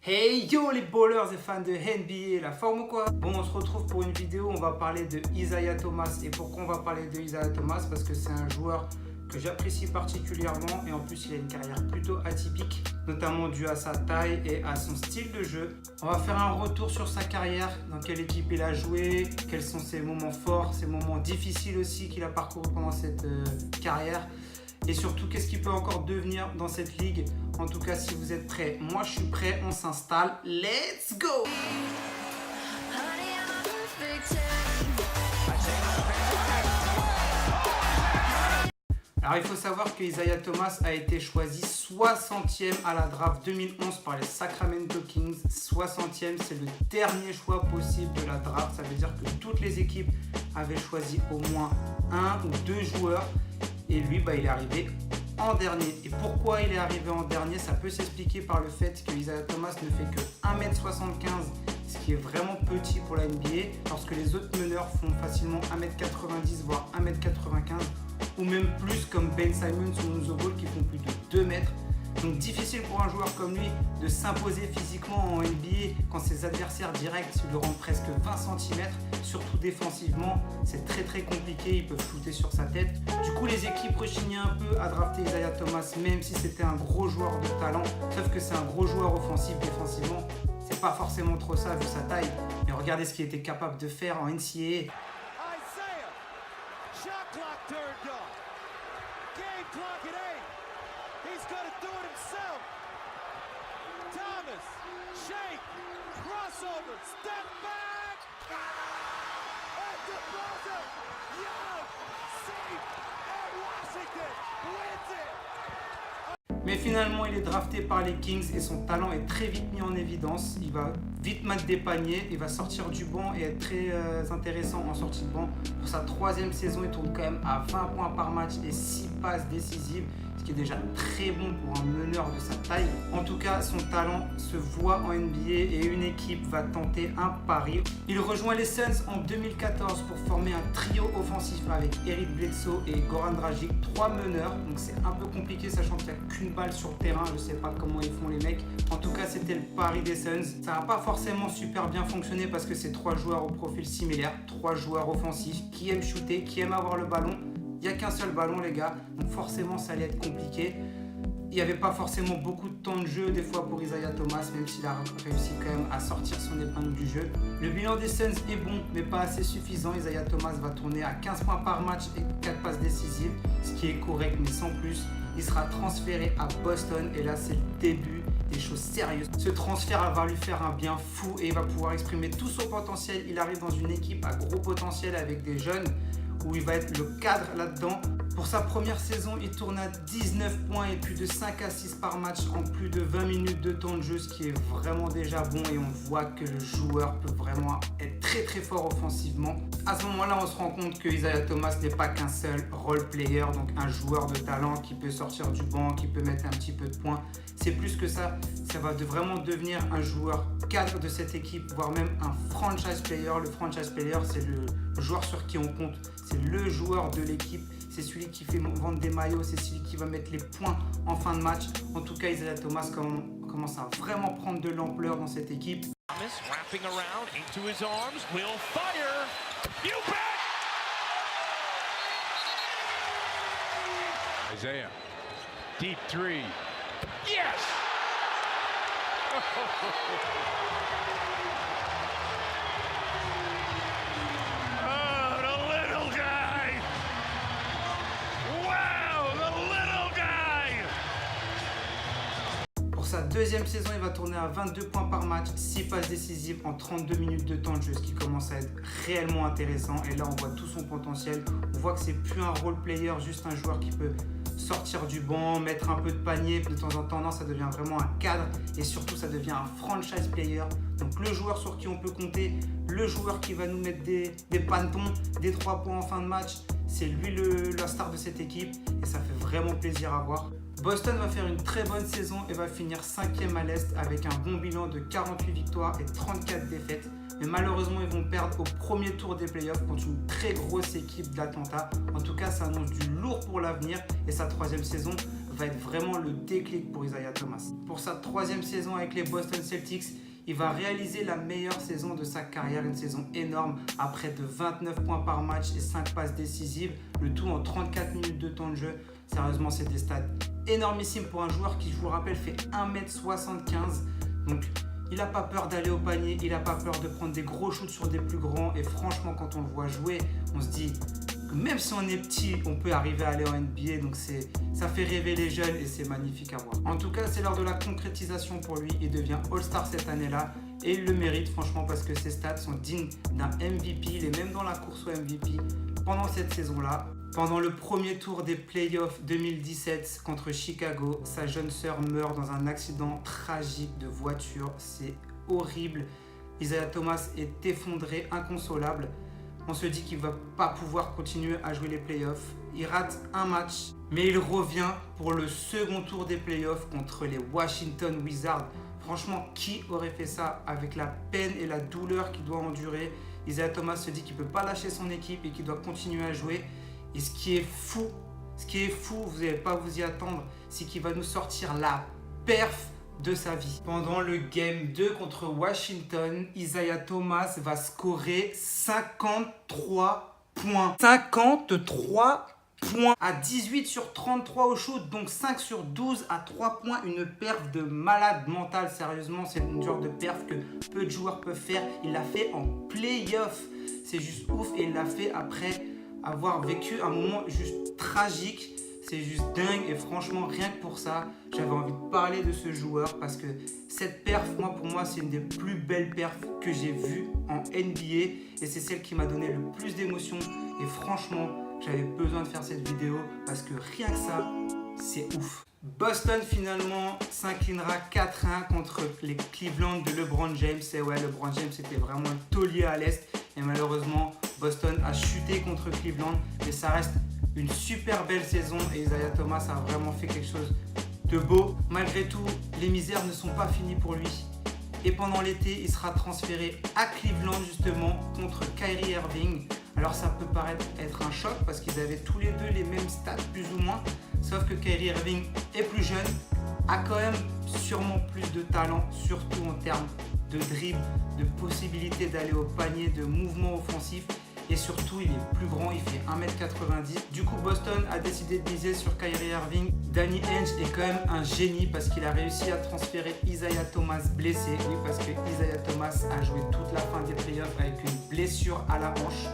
Hey yo les ballers et fans de NBA, la forme ou quoi? Bon, on se retrouve pour une vidéo, on va parler de Isaiah Thomas. Et pourquoi on va parler de Isaiah Thomas? Parce que c'est un joueur que j'apprécie particulièrement et en plus il a une carrière plutôt atypique, notamment dû à sa taille et à son style de jeu. On va faire un retour sur sa carrière, dans quelle équipe il a joué, quels sont ses moments forts, ses moments difficiles aussi qu'il a parcouru pendant cette carrière. Et surtout, qu'est-ce qu'il peut encore devenir dans cette ligue? En tout cas, si vous êtes prêts, moi je suis prêt, on s'installe. Let's go! Alors il faut savoir que Isaiah Thomas a été choisi 60e à la draft 2011 par les Sacramento Kings. 60e, c'est le dernier choix possible de la draft. Ça veut dire que toutes les équipes avaient choisi au moins un ou deux joueurs. Et lui, il est arrivé en dernier. Et pourquoi il est arrivé en dernier? Ça peut s'expliquer par le fait que Isaiah Thomas ne fait que 1m75, ce qui est vraiment petit pour la NBA, lorsque les autres meneurs font facilement 1m90, voire 1m95, ou même plus comme Ben Simmons ou Lonzo Ball qui font plus de 2 mètres. Donc difficile pour un joueur comme lui de s'imposer physiquement en NBA quand ses adversaires directs lui rendent presque 20 cm, surtout défensivement, c'est très compliqué, ils peuvent shooter sur sa tête. Du coup les équipes rechignaient un peu à drafter Isaiah Thomas même si c'était un gros joueur de talent, sauf que c'est un gros joueur offensif défensivement, c'est pas forcément trop ça vu sa taille, mais regardez ce qu'il était capable de faire en NCAA. He's going to do it himself. Thomas, shake, crossover, step back. At the buzzer, Young, safe, and Washington wins it. Mais finalement, il est drafté par les Kings et son talent est très vite mis en évidence. Il va vite mettre des paniers, il va sortir du banc et être très intéressant en sortie de banc. Pour sa 3e saison, il tourne quand même à 20 points par match et 6 passes décisives, ce qui est déjà très bon pour un meneur de sa taille. En tout cas, son talent se voit en NBA et une équipe va tenter un pari. Il rejoint les Suns en 2014 pour former un trio offensif avec Eric Bledsoe et Goran Dragic, 3 meneurs. Donc c'est un peu compliqué sachant qu'il n'y a qu'une balle sur le terrain. Je ne sais pas comment ils font les mecs. En tout cas, c'était le pari des Suns. Ça n'a pas forcément super bien fonctionné parce que c'est 3 joueurs au profil similaire, 3 joueurs offensifs qui aiment shooter, qui aiment avoir le ballon. Il n'y a qu'un seul ballon les gars, donc forcément ça allait être compliqué. Il n'y avait pas forcément beaucoup de temps de jeu des fois pour Isaiah Thomas, même s'il a réussi quand même à sortir son épingle du jeu. Le bilan des Suns est bon, mais pas assez suffisant. Isaiah Thomas va tourner à 15 points par match et 4 passes décisives, ce qui est correct mais sans plus. Il sera transféré à Boston et là c'est le début des choses sérieuses. Ce transfert va lui faire un bien fou et il va pouvoir exprimer tout son potentiel. Il arrive dans une équipe à gros potentiel avec des jeunes, où il va être le cadre là-dedans. Pour sa première saison, il tourne à 19 points et plus de 5 assists par match en plus de 20 minutes de temps de jeu, ce qui est vraiment déjà bon et on voit que le joueur peut vraiment être très fort offensivement. À ce moment-là, on se rend compte que Isaiah Thomas n'est pas qu'un seul role player, donc un joueur de talent qui peut sortir du banc, qui peut mettre un petit peu de points. C'est plus que ça, ça va vraiment devenir un joueur cadre de cette équipe, voire même un franchise player. Le franchise player, c'est le joueur sur qui on compte, c'est le joueur de l'équipe. C'est celui qui fait vendre des maillots, c'est celui qui va mettre les points en fin de match. En tout cas, Isaiah Thomas commence à vraiment prendre de l'ampleur dans cette équipe. Thomas wrapping around into his arms, will fire. You bet! Isaiah, deep three. Yes! Pour sa 2e saison, il va tourner à 22 points par match, 6 passes décisives en 32 minutes de temps de jeu, ce qui commence à être réellement intéressant. Et là, on voit tout son potentiel. On voit que c'est plus un role player, juste un joueur qui peut sortir du banc, mettre un peu de panier de temps en temps. Non, ça devient vraiment un cadre et surtout, ça devient un franchise player. Donc le joueur sur qui on peut compter, le joueur qui va nous mettre des pantons, des 3 points en fin de match. C'est lui la star de cette équipe et ça fait vraiment plaisir à voir. Boston va faire une très bonne saison et va finir 5e à l'Est avec un bon bilan de 48 victoires et 34 défaites. Mais malheureusement, ils vont perdre au premier tour des playoffs contre une très grosse équipe d'Atlanta. En tout cas, ça annonce du lourd pour l'avenir et sa 3e saison va être vraiment le déclic pour Isaiah Thomas. Pour sa 3e saison avec les Boston Celtics, il va réaliser la meilleure saison de sa carrière, une saison énorme à près de 29 points par match et 5 passes décisives, le tout en 34 minutes de temps de jeu. Sérieusement, c'est des stats énormissimes pour un joueur qui, je vous le rappelle, fait 1m75. Donc, il n'a pas peur d'aller au panier, il n'a pas peur de prendre des gros shoots sur des plus grands. Et franchement, quand on le voit jouer, on se dit que même si on est petit, on peut arriver à aller en NBA. Donc ça fait rêver les jeunes et c'est magnifique à voir. En tout cas, c'est l'heure de la concrétisation pour lui. Il devient All-Star cette année-là. Et il le mérite franchement parce que ses stats sont dignes d'un MVP. Il est même dans la course au MVP pendant cette saison-là. Pendant le premier tour des playoffs 2017 contre Chicago, sa jeune sœur meurt dans un accident tragique de voiture. C'est horrible. Isaiah Thomas est effondré, inconsolable. On se dit qu'il ne va pas pouvoir continuer à jouer les playoffs. Il rate un match, mais il revient pour le second tour des playoffs contre les Washington Wizards. Franchement, qui aurait fait ça avec la peine et la douleur qu'il doit endurer? Isaiah Thomas se dit qu'il ne peut pas lâcher son équipe et qu'il doit continuer à jouer. Et ce qui est fou, vous n'allez pas vous y attendre, c'est qu'il va nous sortir la perf de sa vie. Pendant le Game 2 contre Washington, Isaiah Thomas va scorer 53 points. 53 points à 18 sur 33 au shoot, donc 5 sur 12 à 3 points. Une perf de malade mental, sérieusement, c'est une genre de perf que peu de joueurs peuvent faire. Il l'a fait en playoff, c'est juste ouf, et il l'a fait après avoir vécu un moment juste tragique. C'est juste dingue et franchement, rien que pour ça, j'avais envie de parler de ce joueur parce que cette perf, pour moi, c'est une des plus belles perfs que j'ai vues en NBA et c'est celle qui m'a donné le plus d'émotions. Et franchement, j'avais besoin de faire cette vidéo parce que rien que ça, c'est ouf. Boston finalement s'inclinera 4-1 contre les Cleveland de LeBron James. Et ouais, LeBron James était vraiment un taulier à l'Est. Et malheureusement, Boston a chuté contre Cleveland. Mais ça reste une super belle saison. Et Isaiah Thomas a vraiment fait quelque chose de beau. Malgré tout, les misères ne sont pas finies pour lui. Et pendant l'été, il sera transféré à Cleveland justement contre Kyrie Irving. Alors ça peut paraître être un choc parce qu'ils avaient tous les deux les mêmes stats plus ou moins. Sauf que Kyrie Irving est plus jeune, a quand même sûrement plus de talent, surtout en termes de dribble, de possibilité d'aller au panier, de mouvement offensif. Et surtout, il est plus grand, il fait 1m90. Du coup, Boston a décidé de miser sur Kyrie Irving. Danny Ainge est quand même un génie parce qu'il a réussi à transférer Isaiah Thomas blessé. Oui, parce que Isaiah Thomas a joué toute la fin des playoffs avec une blessure à la hanche.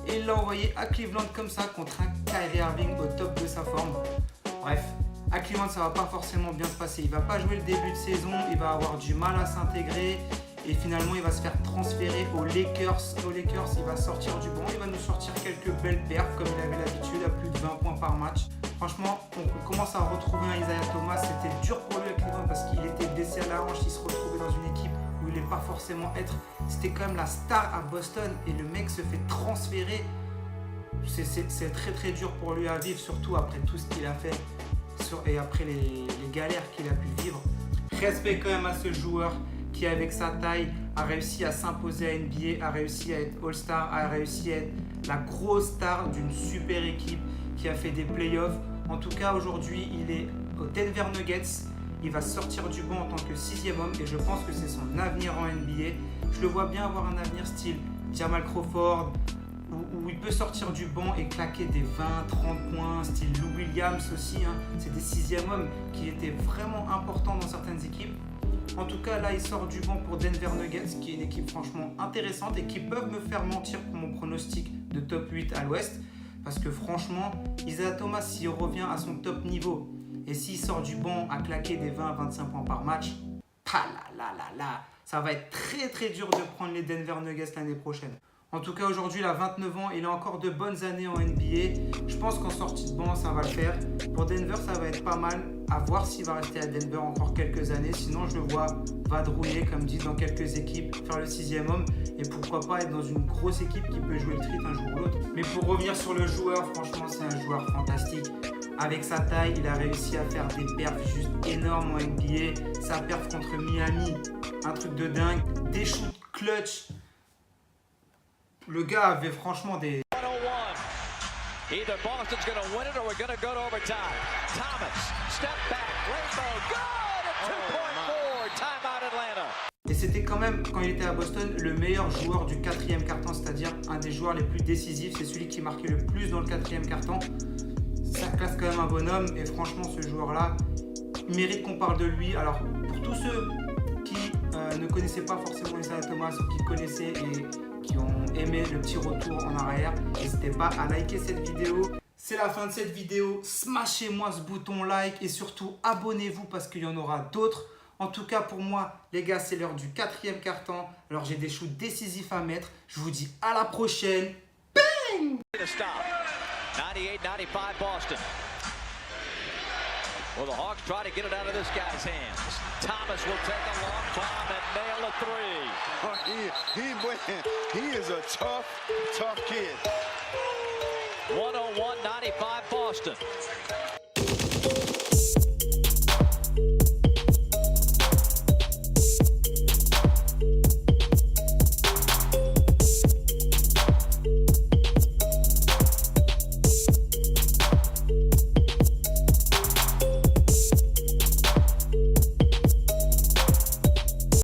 Et il l'a envoyé à Cleveland comme ça contre un Kyrie Irving au top de sa forme. Bref, à Cleveland, ça va pas forcément bien se passer. Il va pas jouer le début de saison, il va avoir du mal à s'intégrer. Et finalement, il va se faire transférer aux Lakers. Aux Lakers, il va sortir du banc. Il va nous sortir quelques belles perfs comme il avait l'habitude à plus de 20 points par match. Franchement, on commence à retrouver un Isaiah Thomas. C'était dur pour lui à Cleveland parce qu'il était blessé à la hanche. Il se retrouvait dans une équipe où il n'est pas forcément être. C'était quand même la star à Boston. Et le mec se fait transférer. C'est très très dur pour lui à vivre, surtout après tout ce qu'il a fait et après les galères qu'il a pu vivre. Respect quand même à ce joueur qui, avec sa taille, a réussi à s'imposer à NBA, a réussi à être All-Star, a réussi à être la grosse star d'une super équipe qui a fait des playoffs. En tout cas, aujourd'hui, il est aux Denver Nuggets. Il va sortir du banc en tant que 6e homme et je pense que c'est son avenir en NBA. Je le vois bien avoir un avenir style Jamal Crawford, où il peut sortir du banc et claquer des 20-30 points, style Lou Williams aussi. C'est des 6e hommes qui étaient vraiment importants dans certaines équipes. En tout cas, là, il sort du banc pour Denver Nuggets, qui est une équipe franchement intéressante et qui peuvent me faire mentir pour mon pronostic de top 8 à l'Ouest. Parce que franchement, Isaiah Thomas, s'il revient à son top niveau et s'il sort du banc à claquer des 20-25 points par match, ça va être très très dur de prendre les Denver Nuggets l'année prochaine. En tout cas, aujourd'hui, il a 29 ans, il a encore de bonnes années en NBA. Je pense qu'en sortie de banc, ça va le faire. Pour Denver, ça va être pas mal. À voir s'il va rester à Denver encore quelques années. Sinon, je le vois vadrouiller, comme dit, dans quelques équipes, faire le 6e homme. Et pourquoi pas être dans une grosse équipe qui peut jouer le titre un jour ou l'autre. Mais pour revenir sur le joueur, franchement, c'est un joueur fantastique. Avec sa taille, il a réussi à faire des perfs juste énormes en NBA. Sa perf contre Miami, un truc de dingue. Des shoots clutch. Le gars avait franchement des... Either Boston's going to win it or we're going to go to overtime. Thomas, step back, rainbow, good! A two-point board, timeout Atlanta. Et c'était quand même, quand il était à Boston, le meilleur joueur du quatrième quart-temps, c'est-à-dire un des joueurs les plus décisifs. C'est celui qui marquait le plus dans le quatrième quart-temps. Ça classe quand même un bonhomme. Et franchement, ce joueur-là, il mérite qu'on parle de lui. Alors, pour tous ceux qui ne connaissaient pas forcément Isaiah Thomas ou qui connaissaient et qui ont aimé le petit retour en arrière, n'hésitez pas à liker cette vidéo. C'est la fin de cette vidéo. Smashez-moi ce bouton like et surtout abonnez-vous parce qu'il y en aura d'autres. En tout cas, pour moi, les gars, c'est l'heure du quatrième quart-temps. Alors, j'ai des shoots décisifs à mettre. Je vous dis à la prochaine. Bang! 98-95 Boston. Well, the Hawks try to get it out of this guy's hands. Thomas will take a long time and nail a three. He is a tough kid. 101-95 Boston.